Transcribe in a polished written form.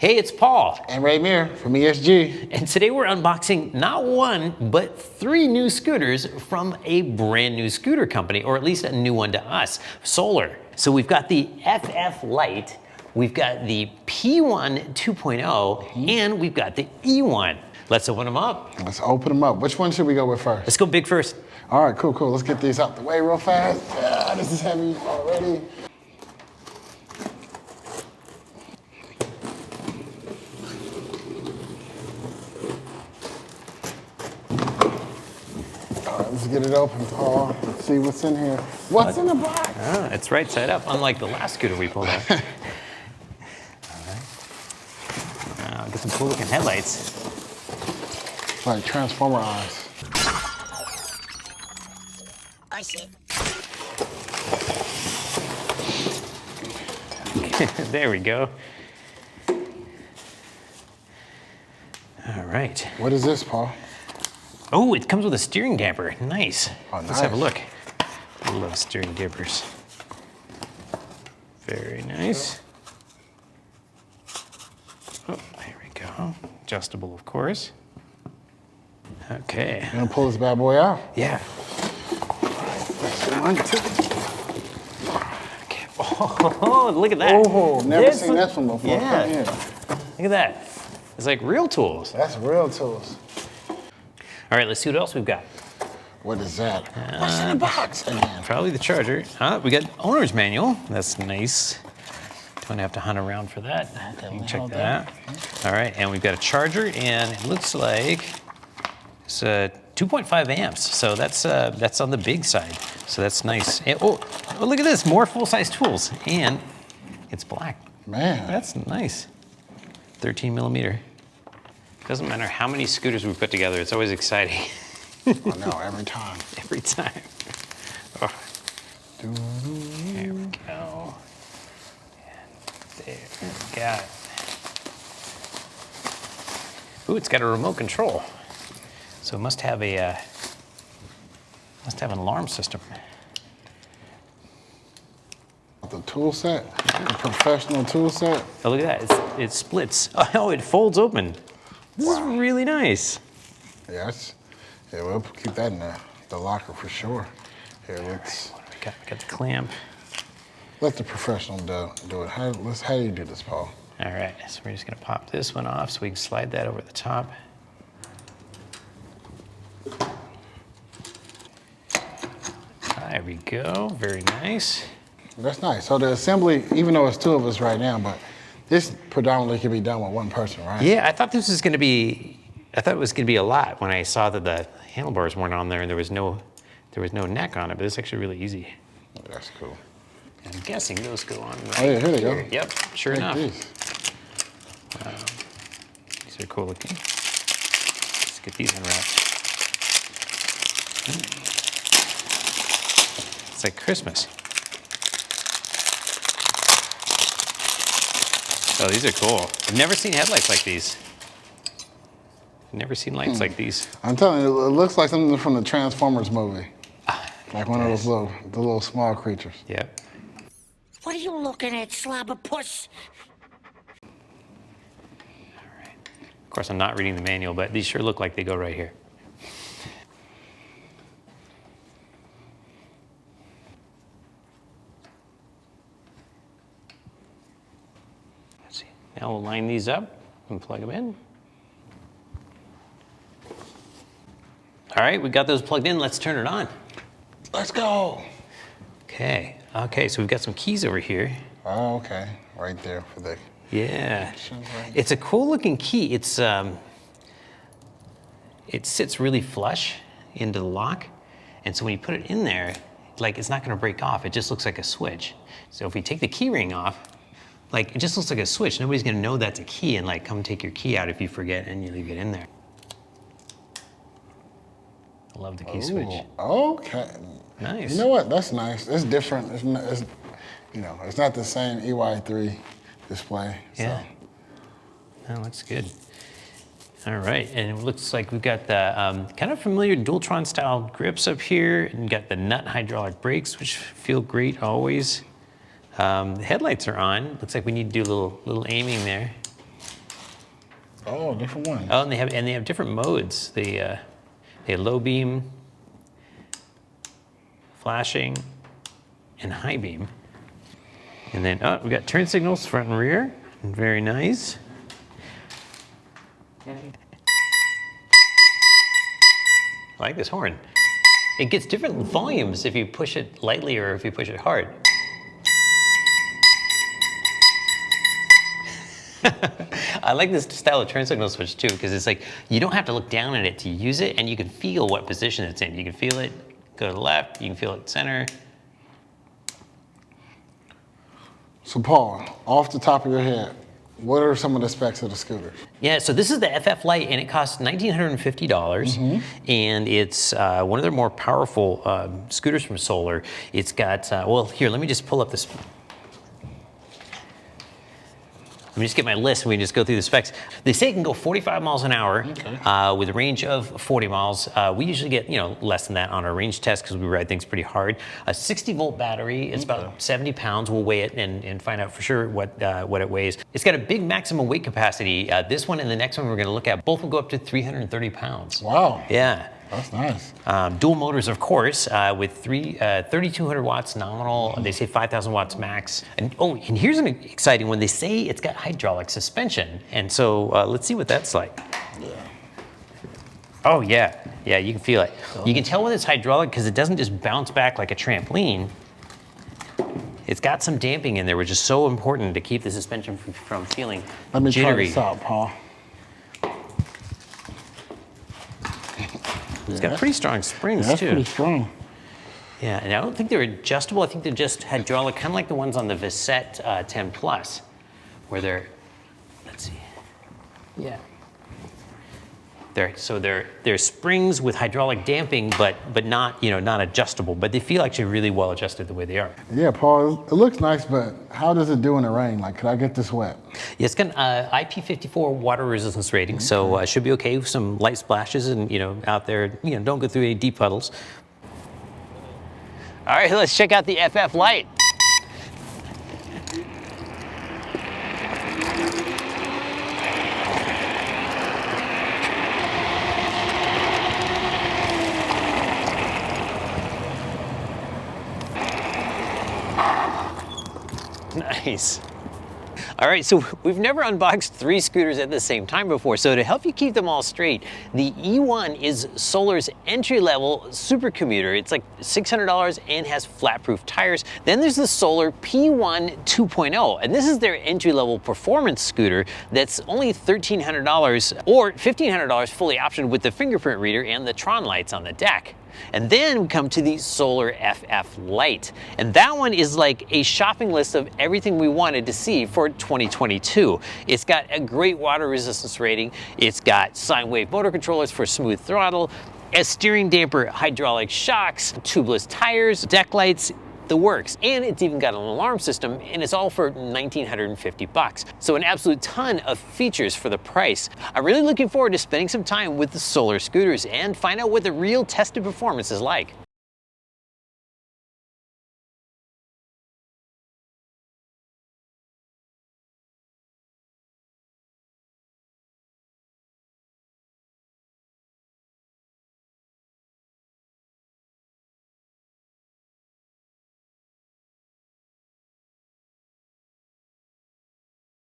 Hey, it's Paul. And Ray Mir from ESG. And today we're unboxing not one, but 3 new scooters from a brand new scooter company, or at least a new one to us, Solar. So we've got the FF Lite, we've got the P1 2.0, and we've got the E1. Let's open them up. Let's open them up. Which one should we go with first? Let's go big first. All right, cool. Let's get these out the way real fast. Yeah, this is heavy already. Let's get it open, Paul. Let's see what's in here. What's in the box? It's right side up, unlike the last scooter we pulled out. All right. Get some cool looking headlights. It's like Transformer eyes. I see. There we go. All right. What is this, Paul? Oh, it comes with a steering damper. Nice. Oh, nice. Let's have a look. I love steering dampers. Very nice. Oh, there we go. Adjustable, of course. Okay. You gonna pull this bad boy out? Yeah. Okay. Oh, look at that. Oh, never seen this one before. Yeah. Come here. Look at that. It's like real tools. That's real tools. All right, let's see what else we've got. What is that? What's in the box? Probably the charger. We got owner's manual. That's nice. Don't have to hunt around for that. You can check that out. All right, and we've got a charger, and it looks like it's 2.5 amps. So that's on the big side. So that's nice. And, oh, look at this, more full-size tools, and it's black. Man, That's nice. 13 millimeter. Doesn't matter how many scooters we put together, it's always exciting. I know, every time. Every time. Oh. There we go. And there we got it. Ooh, it's got a remote control. So it must have an alarm system. The tool set, the professional tool set. Oh, look at that, it splits. Oh, it folds open. This is really nice. Yeah, we'll keep that in the locker for sure. Here, let's. What do we got? We got the clamp. Let the professional do it. How do you do this, Paul? All right, so we're just gonna pop this one off so we can slide that over the top. There we go, very nice. That's nice. So the assembly, even though it's 2 of us right now, but this predominantly can be done with 1 person, right? Yeah, I thought this was gonna be, it was gonna be a lot when I saw that the handlebars weren't on there and there was no neck on it, but it's actually really easy. That's cool. I'm guessing those go on right Oh yeah, here they go. Yep, sure enough. These. These are cool looking. Let's get these unwrapped. It's like Christmas. Oh, these are cool. I've never seen headlights like these. I've never seen lights like these. I'm telling you, it looks like something from the Transformers movie. Like one of those little small creatures. Yep. What are you looking at, slobberpuss? All right. Of course, I'm not reading the manual, but these sure look like they go right here. Let's see. Now we'll line these up and plug them in. All right, we got those plugged in. Let's turn it on. Let's go. Okay. Okay, so we've got some keys over here. Oh, okay. Right there for the. Yeah. It's a cool looking key. It's it sits really flush into the lock. And so when you put it in there, like it's not gonna break off. It just looks like a switch. So if we take the key ring off, like it just looks like a switch. Nobody's gonna know that's a key and like come take your key out if you forget and you leave it in there. I love the key switch. Okay. Nice. You know what? That's nice. It's different. It's not the same EY3 display. Yeah. So. That looks good. All right, and it looks like we've got the kind of familiar Dualtron style grips up here, and you got the nut hydraulic brakes, which feel great always. The headlights are on. Looks like we need to do a little aiming there. Oh, different ones. Oh, and they have different modes. They have low beam, flashing, and high beam. And then we got turn signals front and rear. Very nice. I like this horn. It gets different volumes if you push it lightly or if you push it hard. I like this style of turn signal switch too, because it's like you don't have to look down at it to use it, and you can feel what position it's in. You can feel it go to the left, you can feel it center. So Paul, off the top of your head, what are some of the specs of the scooters? Yeah, so this is the FF Lite, and it costs $1,950, and it's one of their more powerful scooters from Solar. It's got, well, here, let me just pull up this. Let me just get my list and we can just go through the specs. They say it can go 45 miles an hour with a range of 40 miles. We usually get, less than that on our range test because we ride things pretty hard. A 60-volt battery, it's about 70 pounds. We'll weigh it and find out for sure what it weighs. It's got a big maximum weight capacity. This one and the next one we're gonna look at, both will go up to 330 pounds. Wow. Yeah. That's nice. Dual motors, of course, with 3,200 watts nominal. They say 5,000 watts max. And here's an exciting one. They say it's got hydraulic suspension. And so let's see what that's like. Yeah. Oh yeah, you can feel it. You can tell when it's hydraulic because it doesn't just bounce back like a trampoline. It's got some damping in there, which is so important to keep the suspension from feeling Let me jittery. try this out, Paul. It's got pretty strong springs That's too. pretty strong. Yeah, and I don't think they're adjustable. I think they're just hydraulic, kind of like the ones on the Visette 10 Plus, where they're, let's see, yeah. They're springs with hydraulic damping, but not not adjustable. But they feel actually really well adjusted the way they are. Yeah, Paul, it looks nice, but how does it do in the rain? Like, could I get this wet? Yeah, it's got an IP54 water resistance rating, so it should be okay with some light splashes and out there. Don't go through any deep puddles. All right, let's check out the FF Lite. Nice. All right, so we've never unboxed 3 scooters at the same time before, so to help you keep them all straight, the E1 is Solar's entry-level supercommuter. It's like $600 and has flat-proof tires. Then there's the Solar P1 2.0, and this is their entry-level performance scooter that's only $1,300 or $1,500 fully optioned with the fingerprint reader and the Tron lights on the deck. And then we come to the Solar FF Lite. And that one is like a shopping list of everything we wanted to see for 2022. It's got a great water resistance rating. It's got sine wave motor controllers for smooth throttle, a steering damper, hydraulic shocks, tubeless tires, deck lights, the works. And it's even got an alarm system, and it's all for $1,950. So an absolute ton of features for the price. I'm really looking forward to spending some time with the Solar scooters and find out what the real tested performance is like.